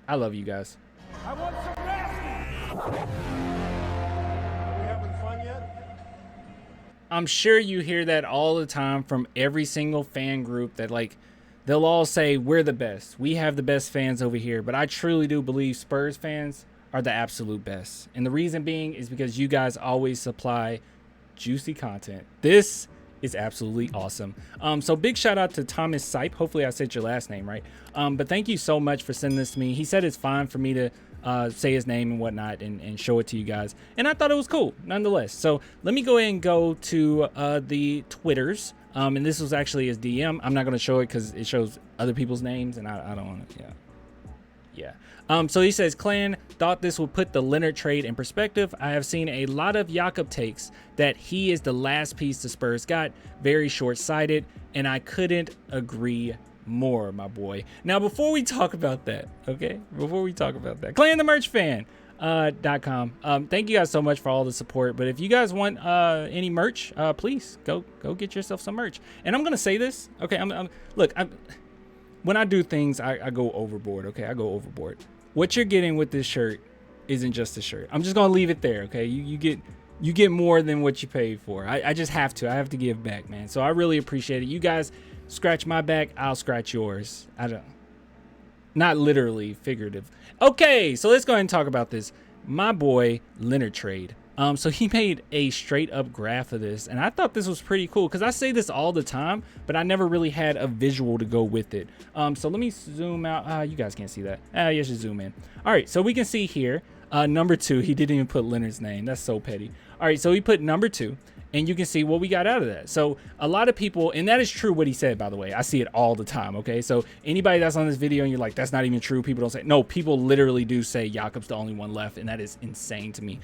I love you guys. I want some nasty. Are we having fun yet? I'm sure you hear that all the time from every single fan group that, like, they'll all say, we're the best. We have the best fans over here. But I truly do believe Spurs fans are the absolute best. And the reason being is because you guys always supply juicy content. This is absolutely awesome. So big shout out to Thomas Sipe. Hopefully I said your last name right. But thank you so much for sending this to me. He said it's fine for me to say his name and whatnot and show it to you guys. And I thought it was cool nonetheless. So let me go ahead and go to the Twitters. And this was actually his DM. I'm not going to show it because it shows other people's names and I don't want to, yeah. So he says, Clan, thought this would put the Leonard trade in perspective. I have seen a lot of Jakob takes that he is the last piece the Spurs got. Very short-sighted, and I couldn't agree more, my boy. Now, before we talk about that, okay? Before we talk about that, Clan the Merch Fan. .com. Thank you guys so much for all the support. But if you guys want any merch, please go get yourself some merch. And I'm gonna say this, okay? When I do things, I go overboard. Okay, I go overboard. What you're getting with this shirt isn't just a shirt. I'm just gonna leave it there. Okay, you get more than what you paid for. I just have to. I have to give back, man. So I really appreciate it. You guys scratch my back, I'll scratch yours. Not literally, figurative. Okay, so let's go ahead and talk about this. My boy Leonard trade. So he made a straight up graph of this, and I thought this was pretty cool because I say this all the time, but I never really had a visual to go with it. So let me zoom out. You guys can't see that. You should zoom in. All right, so we can see here, number 2. He didn't even put Leonard's name. That's so petty. All right, so he put number 2. And you can see what we got out of that. So a lot of people, and that is true what he said, by the way. I see it all the time, okay? So anybody that's on this video and you're like, that's not even true, people don't say, no, people literally do say Jakob's the only one left, and that is insane to me.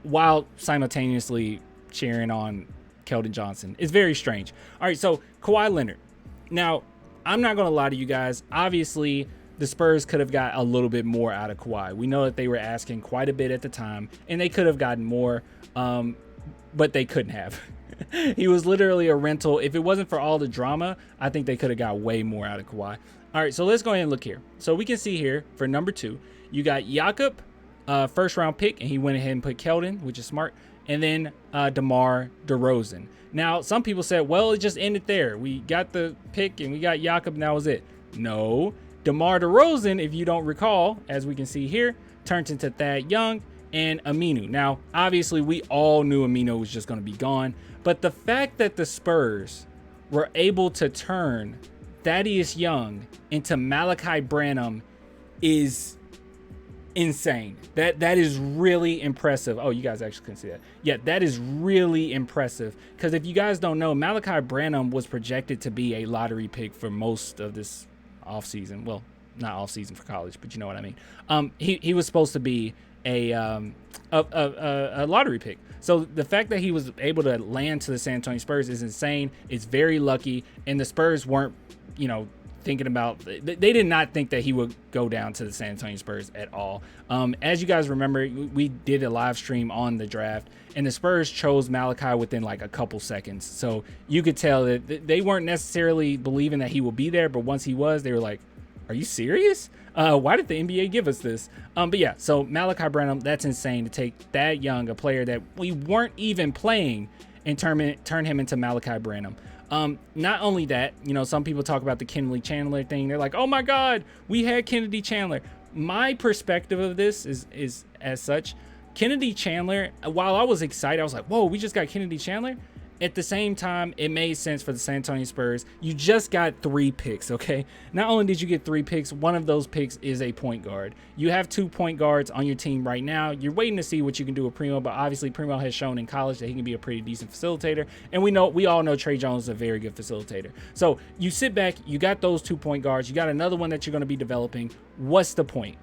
While simultaneously cheering on Keldon Johnson. It's very strange. All right, so Kawhi Leonard. Now, I'm not going to lie to you guys. Obviously, the Spurs could have got a little bit more out of Kawhi. We know that they were asking quite a bit at the time, and they could have gotten more. But they couldn't have. He was literally a rental. If it wasn't for all the drama, I think they could have got way more out of Kawhi. All right, so let's go ahead and look here. So we can see here for number 2, you got Jakob, first round pick, and he went ahead and put Keldon, which is smart, and then DeMar DeRozan. Now, some people said, well, it just ended there. We got the pick and we got Jakob, and that was it. No, DeMar DeRozan, if you don't recall, as we can see here, turned into Thad Young and Aminu. Now, obviously, we all knew Aminu was just going to be gone, but the fact that the Spurs were able to turn Thaddeus Young into Malachi Branham is insane. That is really impressive. Oh, you guys actually couldn't see that. Yeah, that is really impressive, because if you guys don't know, Malachi Branham was projected to be a lottery pick for most of this offseason. Well, not offseason for college, but you know what I mean. He was supposed to be a lottery pick. So the fact that he was able to land to the San Antonio Spurs is insane. It's very lucky, and the Spurs weren't, thinking about, they did not think that he would go down to the San Antonio Spurs at all. As you guys remember, we did a live stream on the draft, and the Spurs chose Malachi within like a couple seconds. So you could tell that they weren't necessarily believing that he would be there, but once he was, they were like, are you serious? Why did the NBA give us this? But yeah, so Malachi Branham, that's insane to take that young, a player that we weren't even playing, and turn him into Malachi Branham. Not only that, some people talk about the Kennedy Chandler thing. They're like, oh my God, we had Kennedy Chandler. My perspective of this is as such. Kennedy Chandler, while I was excited, I was like, whoa, we just got Kennedy Chandler. At the same time, it made sense for the San Antonio Spurs. You just got 3 picks, okay? Not only did you get 3 picks, one of those picks is a point guard. You have 2 point guards on your team right now. You're waiting to see what you can do with Primo, but obviously Primo has shown in college that he can be a pretty decent facilitator. And we all know Trey Jones is a very good facilitator. So you sit back, you got those 2 point guards, you got another one that you're going to be developing. What's the point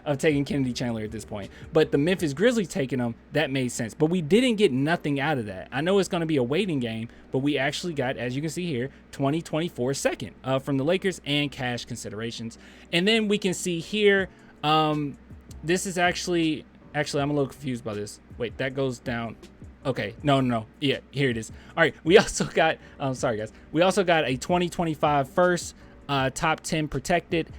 of taking Kennedy Chandler at this point? But the Memphis Grizzlies taking him, that made sense. But we didn't get nothing out of that. I know it's going to be a waiting game, but we actually got, as you can see here, 2024 second from the Lakers and cash considerations. And then we can see here, this is actually I'm a little confused by this. Wait, that goes down. Okay, no. Yeah, here it is. All right, we also got, sorry guys. We also got a 2025 first, top 10 protected.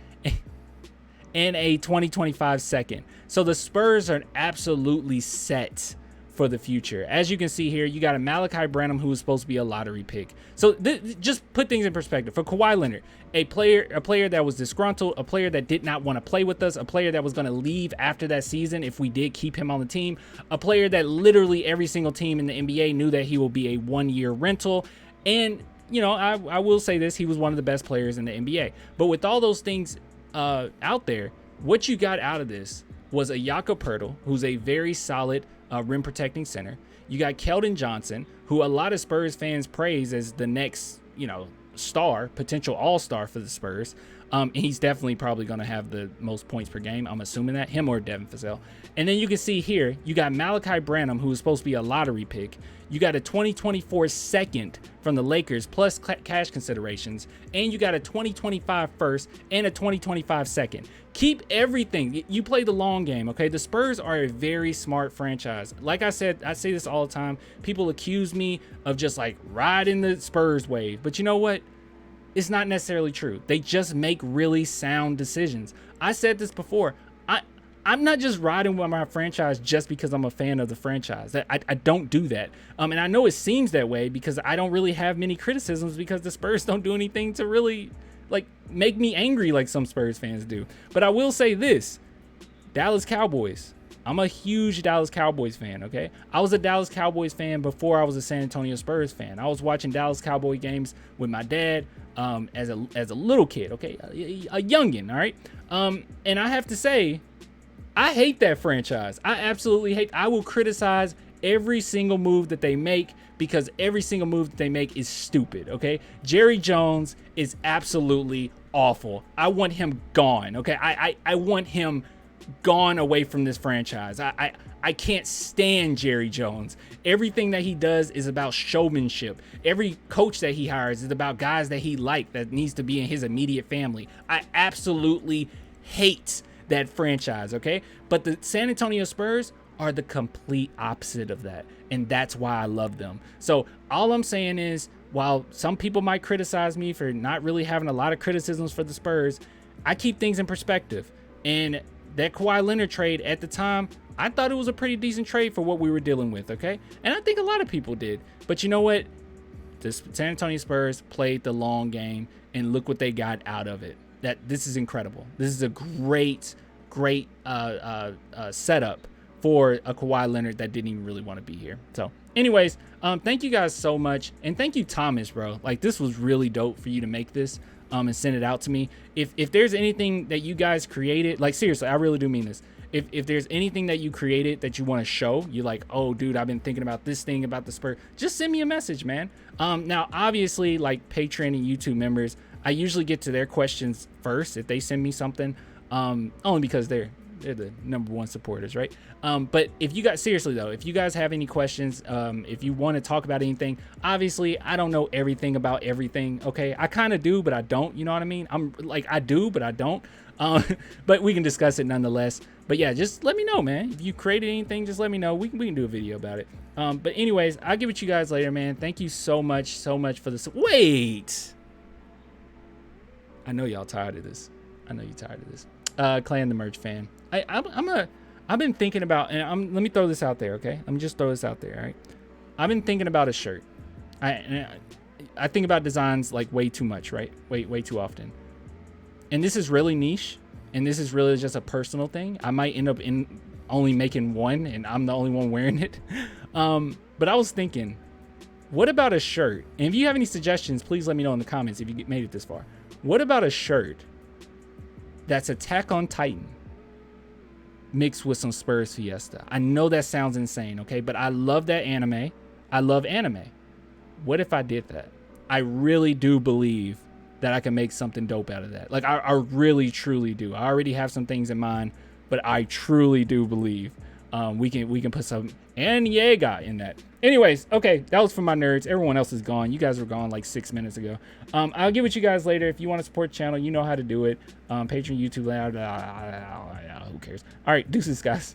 and a 2025 second. So the Spurs are absolutely set for the future. As you can see here, you got a Malachi Branham who was supposed to be a lottery pick. So just put things in perspective. For Kawhi Leonard, a player that was disgruntled, a player that did not want to play with us, a player that was going to leave after that season if we did keep him on the team, a player that literally every single team in the NBA knew that he will be a one-year rental. And, you know, I will say this, he was one of the best players in the NBA. But with all those things out there, what you got out of this was a Jakob Poeltl, who's a very solid rim protecting center. You got Keldon Johnson, who a lot of Spurs fans praise as the next, you know, star, potential all-star for the Spurs. And he's definitely probably going to have the most points per game. I'm assuming that, him or Devin Vassell. And then you can see here, you got Malachi Branham, who was supposed to be a lottery pick. You got a 2024 second from the Lakers plus cash considerations. And you got a 2025 first and a 2025 second. Keep everything. You play the long game, okay? The Spurs are a very smart franchise. Like I said, I say this all the time. People accuse me of just like riding the Spurs wave. But you know what? It's not necessarily true. They just make really sound decisions. I said this before. I'm not just riding with my franchise just because I'm a fan of the franchise. I don't do that. And I know it seems that way because I don't really have many criticisms because the Spurs don't do anything to really like make me angry like some Spurs fans do. But I will say this, Dallas Cowboys. I'm a huge Dallas Cowboys fan, okay? I was a Dallas Cowboys fan before I was a San Antonio Spurs fan. I was watching Dallas Cowboy games with my dad as a little kid, okay? A youngin', all right? And I have to say, I hate that franchise. I absolutely hate. I will criticize every single move that they make because every single move that they make is stupid, okay? Jerry Jones is absolutely awful. I want him gone, okay? I want him gone away from this franchise. I can't stand Jerry Jones. Everything that he does is about showmanship. Every coach that he hires is about guys that he likes that needs to be in his immediate family. I absolutely hate that franchise, okay? But the San Antonio Spurs are the complete opposite of that, and that's why I love them. So all I'm saying is, while some people might criticize me for not really having a lot of criticisms for the Spurs, I keep things in perspective. And that Kawhi Leonard trade at the time, I thought it was a pretty decent trade for what we were dealing with, okay? And I think a lot of people did. But you know what? The San Antonio Spurs played the long game, and look what they got out of it. This is incredible. This is a great setup for a Kawhi Leonard that didn't even really want to be here. So anyways, thank you guys so much. And thank you, Thomas, bro. Like, this was really dope for you to make this and send it out to me. If there's anything that you guys created, like, seriously, I really do mean this. If there's anything that you created that you want to show, you're like, oh, dude, I've been thinking about this thing about the Spurs, just send me a message, man. Now, obviously, like Patreon and YouTube members, I usually get to their questions first if they send me something, only because they're the #1 supporters, right? But if you guys, seriously though, if you guys have any questions, if you want to talk about anything, obviously I don't know everything about everything, okay? I kind of do, but I don't, you know what I mean? I'm like, I do, but I don't. But we can discuss it nonetheless. But yeah, just let me know, man. If you created anything, just let me know. We can do a video about it. But anyways, I'll give it to you guys later, man. Thank you so much for this. Wait! I know y'all tired of this. I know you're tired of this. Clan the Merch fan. I've been thinking about, and let me throw this out there, okay? Let me just throw this out there, all right? I've been thinking about a shirt. I think about designs like way too much, right? Way too often. And this is really niche, and this is really just a personal thing. I might end up only making one, and I'm the only one wearing it. But I was thinking, what about a shirt? And if you have any suggestions, please let me know in the comments if you made it this far. What about a shirt that's Attack on Titan mixed with some Spurs Fiesta? I know that sounds insane, okay? But I love that anime. I love anime. What if I did that? I really do believe that I can make something dope out of that. Like, I really, truly do. I already have some things in mind, but I truly do believe we can put some and Jaeger in that. Anyways, okay, that was for my nerds. Everyone else is gone. You guys were gone like 6 minutes ago. I'll get with you guys later. If you want to support the channel, you know how to do it. Patreon, YouTube, who cares? All right, deuces, guys.